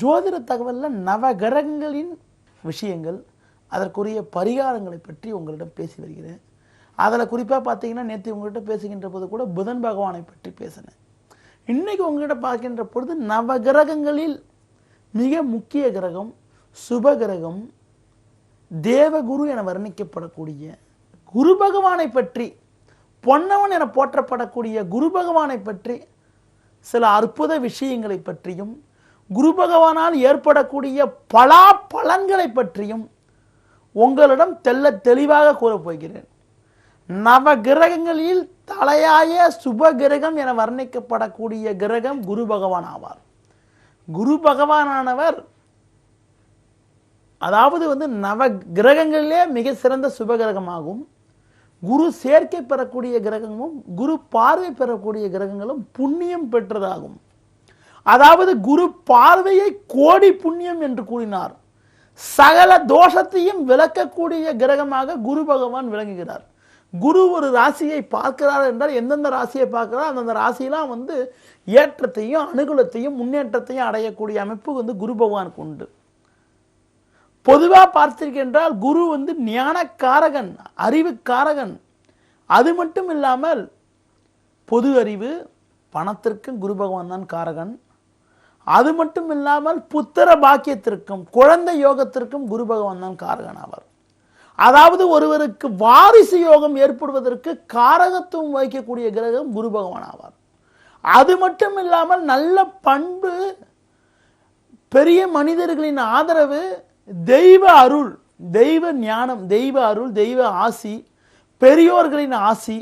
ஜோதிட தகவலில் நவகிரகங்களின் விஷயங்கள், அதற்குரிய பரிகாரங்களை பற்றி உங்களிடம் பேசி வருகிறேன். அதில் குறிப்பாக பார்த்தீங்கன்னா, நேற்று உங்கள்கிட்ட பேசுகின்ற போது கூட புதன் பகவானை பற்றி பேசினேன். இன்றைக்கி உங்கள்கிட்ட பார்க்கின்ற பொழுது நவகிரகங்களில் மிக முக்கிய கிரகம், சுப கிரகம், தேவகுரு என வர்ணிக்கப்படக்கூடிய குரு பகவானை பற்றி, பொன்னவன் என போற்றப்படக்கூடிய குரு பகவானை பற்றி சில அற்புத விஷயங்களை பற்றியும், குரு பகவானால் ஏற்படக்கூடிய பலாபலன்களை பற்றியும் உங்களிடம் தெளிவாக கூறப்போகிறேன். நவ கிரகங்களில் தலையாய சுப கிரகம் என வர்ணிக்கப்படக்கூடிய கிரகம் குரு பகவான் ஆவார். குரு பகவானானவர் அதாவது நவ கிரகங்களிலே மிக சிறந்த சுப கிரகமாகும். குரு சேர்க்கை பெறக்கூடிய கிரகமும் குரு பார்வை பெறக்கூடிய கிரகங்களும் புண்ணியம் பெற்றதாகும். அதாவது குரு பார்வையை கோடி புண்ணியம் என்று கூறினார். சகல தோஷத்தையும் விளக்கக்கூடிய கிரகமாக குரு பகவான் விளங்குகிறார். குரு ஒரு ராசியை பார்க்கிறார் என்றால் எந்தெந்த ராசியை பார்க்கிறார் அந்தந்த ராசியெல்லாம் ஏற்றத்தையும் அனுகூலத்தையும் முன்னேற்றத்தையும் அடையக்கூடிய அமைப்பு குரு பகவானுக்கு உண்டு. பொதுவாக பார்த்திருக்கின்றால் குரு ஞானக்காரகன், அறிவுக்காரகன். அது மட்டும் இல்லாமல் பொது அறிவு, பணத்திற்கும் குரு பகவான் தான் காரகன். அது மட்டும் இல்லாமல் புத்திர பாக்கியத்திற்கும் குழந்தை யோகத்திற்கும் குரு பகவான் தான் காரகன் ஆவார். அதாவது ஒருவருக்கு வாரிசு யோகம் ஏற்படுவதற்கு காரகத்துவம் வகிக்கக்கூடிய கிரகம் குரு பகவான் ஆவார். அது மட்டும் இல்லாமல் நல்ல பண்பு, பெரிய மனிதர்களின் ஆதரவு, தெய்வ அருள், தெய்வ ஞானம், தெய்வ அருள், தெய்வ ஆசி, பெரியோர்களின் ஆசி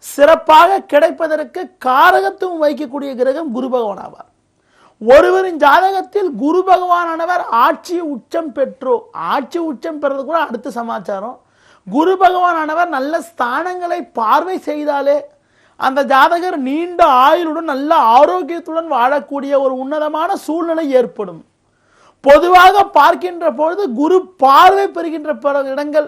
சிறப்பாக கிடைப்பதற்கு காரகத்துவம் வகிக்கக்கூடிய கிரகம் குரு பகவான் ஆவார். ஒருவரின் ஜாதகத்தில் குரு பகவானவர் ஆட்சி உச்சம் பெற்றோ, ஆட்சி உச்சம் பெறது கூட அடுத்த சமாச்சாரம். குரு பகவானவர் நல்ல ஸ்தானங்களை பார்வை செய்தாலே அந்த ஜாதகர் நீண்ட ஆயுளுடன் நல்ல ஆரோக்கியத்துடன் வாழக்கூடிய ஒரு உன்னதமான சூழ்நிலை ஏற்படும். பொதுவாக பார்க்கின்ற பொழுது குரு பார்வை பெறுகின்ற இடங்கள்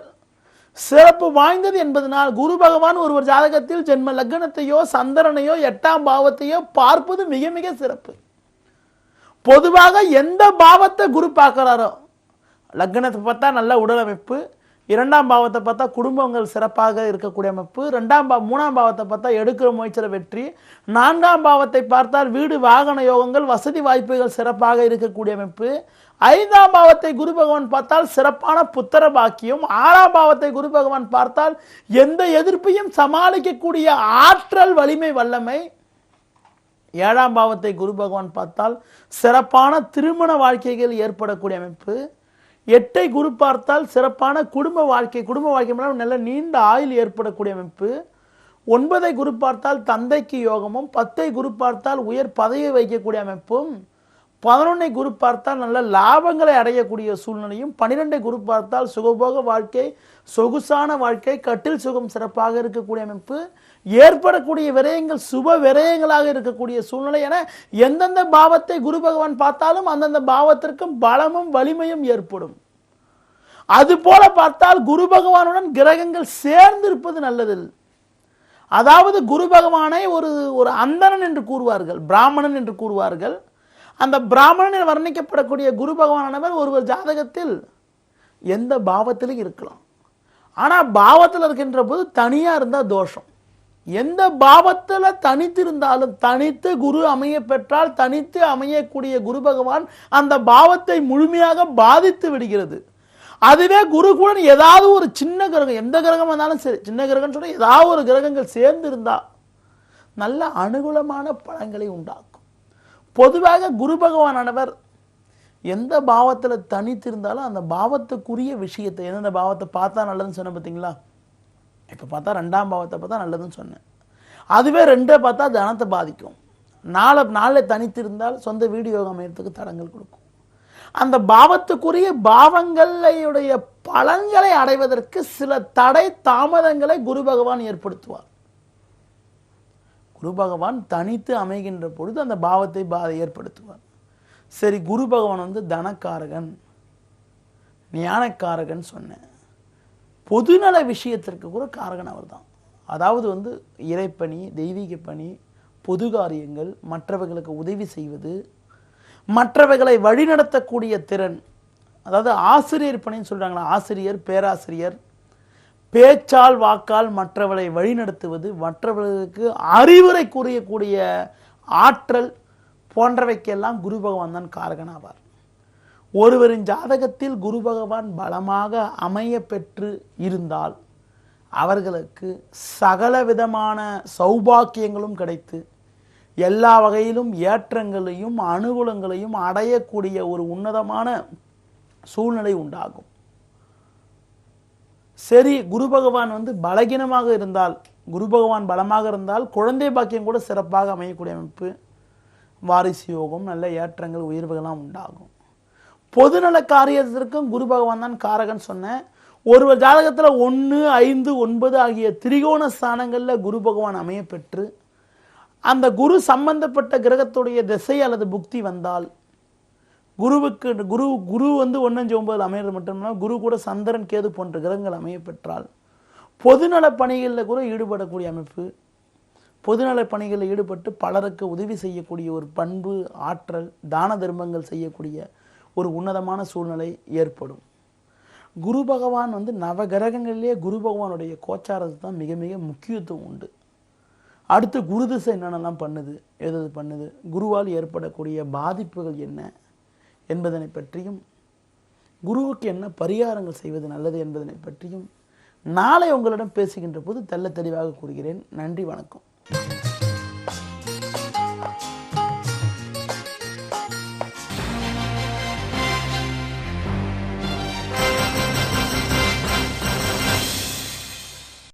சிறப்பு வாய்ந்தது என்பதனால் குரு பகவான் ஒருவர் ஜாதகத்தில் ஜென்ம லக்னத்தையோ சந்திரனையோ 8ஆம் பாவத்தையோ பார்ப்பது மிக மிக சிறப்பு. பொதுவாக எந்த பாவத்தை குரு பார்க்கிறாரோ, லக்னத்தை பார்த்தா நல்ல உடல் அமைப்பு, 2ஆம் பாவத்தை பார்த்தா குடும்பங்கள் சிறப்பாக இருக்கக்கூடிய அமைப்பு, 3ஆம் பாவத்தை பார்த்தா எடுக்கிற முயற்சியில் வெற்றி, 4ஆம் பாவத்தை பார்த்தால் வீடு வாகன யோகங்கள் வசதி வாய்ப்புகள் சிறப்பாக இருக்கக்கூடிய அமைப்பு, 5ஆம் பாவத்தை குரு பகவான் பார்த்தால் சிறப்பான புத்திர பாக்கியம், 6ஆம் பாவத்தை குரு பகவான் பார்த்தால் எந்த எதிர்ப்பையும் சமாளிக்கக்கூடிய ஆற்றல், வலிமை, வல்லமை, 7ஆம் பாவத்தை குரு பகவான் பார்த்தால் சிறப்பான திருமண வாழ்க்கைகள் ஏற்படக்கூடிய அமைப்பு, 8ஐ குரு பார்த்தால் சிறப்பான குடும்ப வாழ்க்கை நல்ல நீண்ட ஆயுள் ஏற்படக்கூடிய அமைப்பு, 9ஐ குரு பார்த்தால் தந்தைக்கு யோகமும், 10ஐ குரு பார்த்தால் உயர் பதவியை வைக்கக்கூடிய அமைப்பும், 11ஐ குரு பார்த்தால் நல்ல லாபங்களை அடையக்கூடிய சூழ்நிலையும், 12ஐ குரு பார்த்தால் சுகபோக வாழ்க்கை, சொகுசான வாழ்க்கை, கட்டில் சுகம் சிறப்பாக இருக்கக்கூடிய அமைப்பு, ஏற்படக்கூடிய விரயங்கள் சுப விரயங்களாக இருக்கக்கூடிய சூழ்நிலை என எந்தெந்த பாவத்தை குரு பகவான் பார்த்தாலும் அந்தந்த பாவத்திற்கும் பலமும் வலிமையும் ஏற்படும். அது போல பார்த்தால் குரு பகவானுடன் கிரகங்கள் சேர்ந்து இருப்பது நல்லது. அதாவது குரு பகவானை ஒரு அந்தணன் என்று கூறுவார்கள், பிராமணன் என்று கூறுவார்கள். அந்த பிராமணன் வர்ணிக்கப்படக்கூடிய குரு பகவானவர் ஒருவர் ஜாதகத்தில் எந்த பாவத்திலும் இருக்கலாம். ஆனால் பாவத்தில் இருக்கின்ற போது தனியாக இருந்தால் தோஷம். எந்த பாவத்தில் தனித்திருந்தாலும், தனித்து குரு அமைய பெற்றால் தனித்து அமையக்கூடிய குரு பகவான் அந்த பாவத்தை முழுமையாக பாதித்து விடுகிறது. அதுவே குரு கூட ஏதாவது ஒரு சின்ன கிரகம், எந்த கிரகம் வந்தாலும் சரி, சின்ன கிரகம் சொல்ல ஏதாவது ஒரு கிரகங்கள் சேர்ந்து இருந்தால் நல்ல அனுகூலமான பலன்களை உண்டாக்கும். பொதுவாக குரு பகவானவர் எந்த பாவத்தில் தனித்திருந்தாலும் அந்த பாவத்துக்குரிய விஷயத்தை, எந்தெந்த பாவத்தை பார்த்தா நல்லதுன்னு சொன்ன பார்த்தீங்களா? இப்போ பார்த்தா 2ஆம் பாவத்தை பார்த்தா நல்லதுன்னு சொன்னேன். அதுவே 2ஐ பார்த்தா தனத்தை பாதிக்கும். 4 தனித்திருந்தால் சொந்த வீடு யோகம் அமையத்துக்கு தடங்கள் கொடுக்கும். அந்த பாவத்துக்குரிய பாவங்களுடைய பலன்களை அடைவதற்கு சில தடை தாமதங்களை குரு பகவான் ஏற்படுத்துவார். குரு பகவான் தனித்து அமைகின்ற பொழுது அந்த பாவத்தை ஏற்படுத்துவார். சரி, குரு பகவான் தனக்காரகன், ஞானக்காரகன் சொன்னேன். பொதுநல விஷயத்திற்கு கூட காரகன் அவர் தான். அதாவது இறைப்பணி, தெய்வீக பணி, பொது காரியங்கள், மற்றவர்களுக்கு உதவி செய்வது, மற்றவைகளை வழிநடத்தக்கூடிய திறன், அதாவது ஆசிரியர் பணின்னு சொல்றாங்களா, ஆசிரியர், பேராசிரியர், பேச்சால் வாக்கால் மற்றவர்களை வழிநடத்துவது, மற்றவர்களுக்கு அறிவுரை கூறக்கூடிய ஆற்றல் போன்றவைக்கெல்லாம் குரு பகவான் தான் காரகனாவார். ஒருவரின் ஜாதகத்தில் குரு பகவான் பலமாக அமைய பெற்று இருந்தால் அவர்களுக்கு சகல விதமான சௌபாக்கியங்களும் கிடைத்து எல்லா வகையிலும் ஏற்றங்களையும் அனுகூலங்களையும் அடையக்கூடிய ஒரு உன்னதமான சூழ்நிலை உண்டாகும். சரி, குரு பகவான் பலகீனமாக இருந்தால், குரு பகவான் பலமாக இருந்தால் குழந்தை பாக்கியம் கூட சிறப்பாக அமையக்கூடிய அமைப்பு, வாரிசு யோகம், நல்ல ஏற்றங்கள், உயர்வுகள்லாம் உண்டாகும். பொதுநல காரியத்திற்கும் குரு பகவான் தான் காரகன் சொன்னேன். ஒருவர் ஜாதகத்தில் 1, 5, 9 ஆகிய திரிகோண ஸ்தானங்களில் குரு பகவான் அமைய பெற்று அந்த குரு சம்பந்தப்பட்ட கிரகத்துடைய திசை அல்லது புக்தி வந்தால், குருவுக்கு குரு 1, 5, 9 அமைகிறது மட்டுமல்ல, குரு கூட சந்திரன், கேது போன்ற கிரகங்கள் அமைய பெற்றால் பொதுநல பணிகளில் கூட ஈடுபடக்கூடிய அமைப்பு, பொதுநல பணிகளில் ஈடுபட்டு பலருக்கு உதவி செய்யக்கூடிய ஒரு பண்பு, ஆற்றல், தான தர்மங்கள் செய்யக்கூடிய ஒரு உன்னதமான சூழ்நிலை ஏற்படும். குரு பகவான் நவகிரகங்களிலே குரு பகவானுடைய கோச்சாரத்துக்கு தான் மிக மிக முக்கியத்துவம் உண்டு. அடுத்து குரு திசை என்னென்னலாம் பண்ணுது, எது பண்ணுது, குருவால் ஏற்படக்கூடிய பாதிப்புகள் என்ன என்பதனை பற்றியும், குருவுக்கு என்ன பரிகாரங்கள் செய்வது நல்லது என்பதனை பற்றியும் நாளை உங்களிடம் பேசுகின்ற போது தெள்ள தெளிவாக கூறுகிறேன். நன்றி, வணக்கம்.